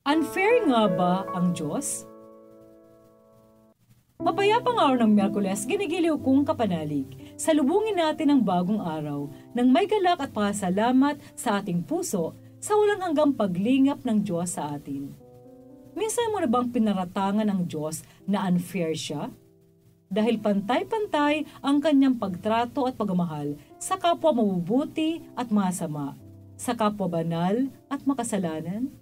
Unfair nga ba ang Diyos? Mapayapang araw ng Miyerkules, ginigiliw kong kapanalig. Salubungin natin ang bagong araw nang may galak at pasalamat sa ating puso sa walang hanggang paglingap ng Diyos sa atin. Minsan mo na bang pinaratangan ng Diyos na unfair siya? Dahil pantay-pantay ang kanyang pagtrato at pagmamahal sa kapwa mabubuti at masama, sa kapwa banal at makasalanan?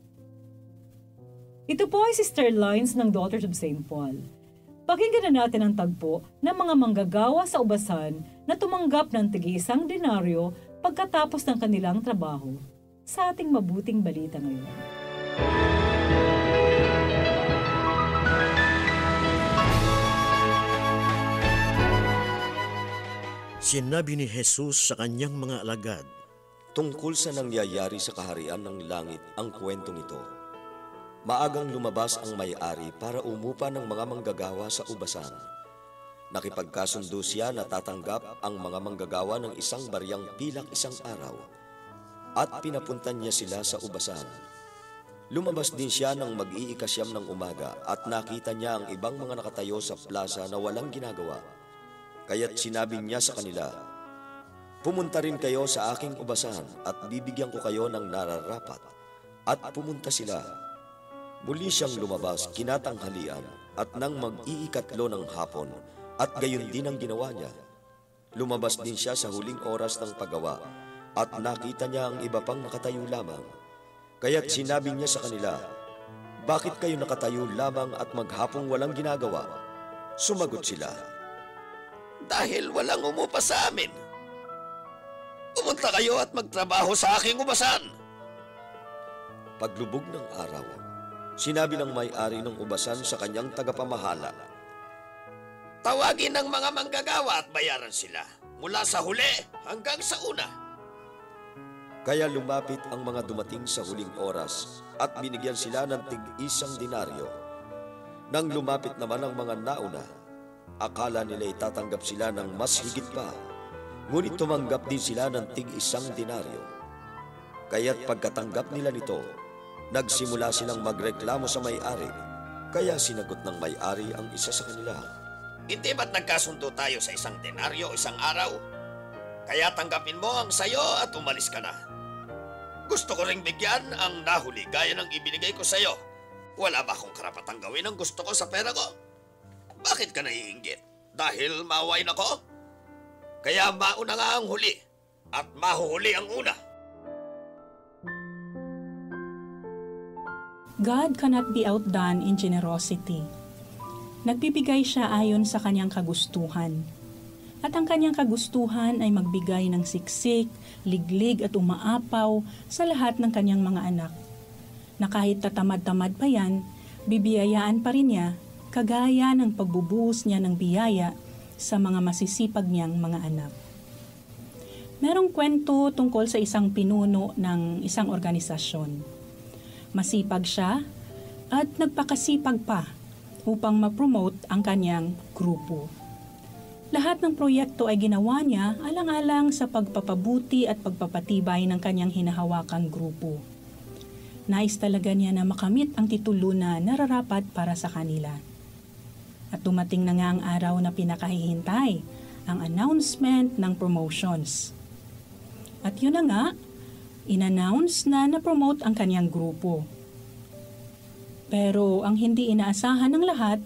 Ito po ay Sister Lines ng Daughters of St. Paul. Pakinggan na natin ang tagpo ng mga manggagawa sa ubasan na tumanggap ng tig-1 denaryo pagkatapos ng kanilang trabaho sa ating mabuting balita ngayon. Sinabi ni Jesus sa kanyang mga alagad, tungkol sa nangyayari sa kaharian ng langit ang kwentong ito. Maagang lumabas ang may-ari para umupa ng mga manggagawa sa ubasan. Nakipagkasundo siya na tatanggap ang mga manggagawa ng 1 baryang pilak 1 araw at pinapuntan niya sila sa ubasan. Lumabas din siya ng mag-iikasyam ng umaga at nakita niya ang ibang mga nakatayo sa plaza na walang ginagawa. Kaya't sinabi niya sa kanila, pumunta rin kayo sa aking ubasan at bibigyan ko kayo ng nararapat. At pumunta sila. Muli siyang lumabas kinatanghalian at nang mag-iikatlo ng hapon at gayon din ang ginawa niya. Lumabas din siya sa huling oras ng paggawa at nakita niya ang iba pang nakatayo lamang. Kaya't sinabi niya sa kanila, bakit kayo nakatayo lamang at maghapong walang ginagawa? Sumagot sila, dahil walang umupa sa amin. Pumunta kayo at magtrabaho sa aking ubasan. Paglubog ng araw, sinabi ng may-ari ng ubasan sa kanyang tagapamahala, tawagin ng mga manggagawa at bayaran sila mula sa huli hanggang sa una. Kaya lumapit ang mga dumating sa huling oras at binigyan sila ng tig-1 denaryo. Nang lumapit naman ang mga nauna, akala nila itatanggap sila ng mas higit pa, ngunit tumanggap din sila ng tig-1 denaryo. Kaya't pagkatanggap nila nito, nagsimula silang magreklamo sa may-ari, kaya sinagot ng may-ari ang isa sa kanila. Hindi ba't nagkasundo tayo sa 1 denaryo 1 araw? Kaya tanggapin mo ang sayo at umalis ka na. Gusto ko ring bigyan ang nahuli gaya ng ibinigay ko sayo. Wala ba akong karapatang gawin ang gusto ko sa pera ko? Bakit ka naiinggit? Dahil maawain ako? Kaya mauna nga ang huli at mahuhuli ang una. God cannot be outdone in generosity. Nagbibigay siya ayon sa kanyang kagustuhan. At ang kanyang kagustuhan ay magbigay ng siksik, liglig at umaapaw sa lahat ng kanyang mga anak. Na kahit tatamad-tamad pa yan, bibiyayaan pa rin niya kagaya ng pagbubuhos niya ng biyaya sa mga masisipag niyang mga anak. Merong kwento tungkol sa isang pinuno ng isang organisasyon. Masipag siya at nagpakasipag pa upang ma-promote ang kanyang grupo. Lahat ng proyekto ay ginawa niya alang-alang sa pagpapabuti at pagpapatibay ng kanyang hinahawakang grupo. Nais talaga niya na makamit ang titulo na nararapat para sa kanila. At dumating na nga ang araw na pinakahihintay, ang announcement ng promotions. At yun na nga, in-announce na na-promote ang kanyang grupo. Pero ang hindi inaasahan ng lahat,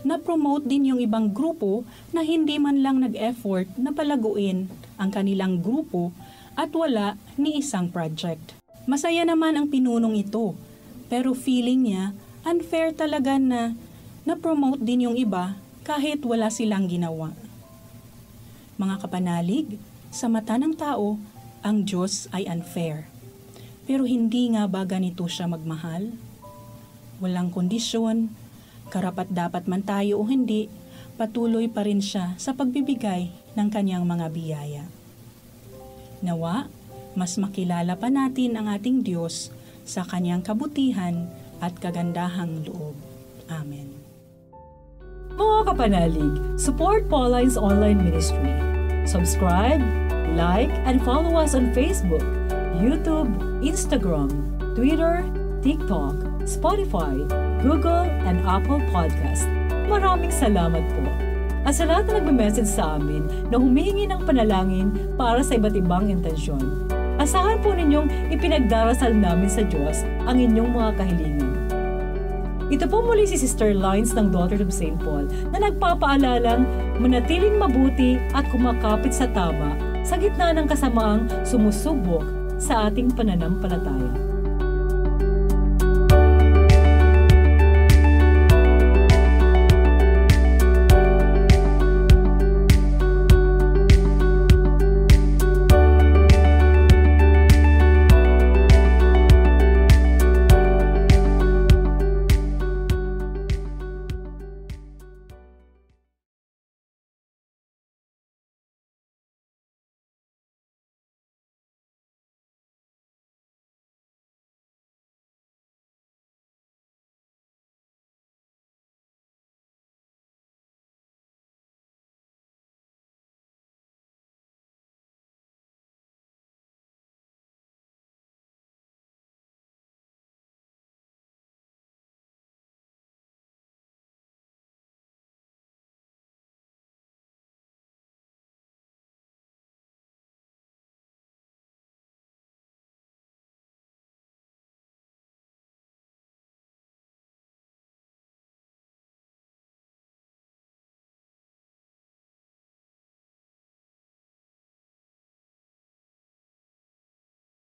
na-promote din yung ibang grupo na hindi man lang nag-effort na palaguin ang kanilang grupo at wala ni isang project. Masaya naman ang pinunong ito, pero feeling niya unfair talaga na na-promote din yung iba kahit wala silang ginawa. Mga kapanalig, sa mata ng tao, ang Diyos ay unfair. Pero hindi nga ba ganito siya magmahal? Walang kondisyon, karapat-dapat man tayo o hindi, patuloy pa rin siya sa pagbibigay ng kanyang mga biyaya. Nawa, mas makilala pa natin ang ating Diyos sa kanyang kabutihan at kagandahang loob. Amen. Mga kapanalig, support Pauline's online ministry. Subscribe, like, and follow us on Facebook, YouTube, Instagram, Twitter, TikTok, Spotify, Google, and Apple Podcast. Maraming salamat po. At sa lahat na nagme-message sa amin na humihingi ng panalangin para sa iba't ibang intensyon, asahan po ninyong ipinagdarasal namin sa Diyos ang inyong mga kahilingan. Ito po muli si Sister Lines ng Daughters of St. Paul na nagpapaalalang manatiling mabuti at kumakapit sa tama sa gitna ng kasamaang sumusubok sa ating pananampalataya.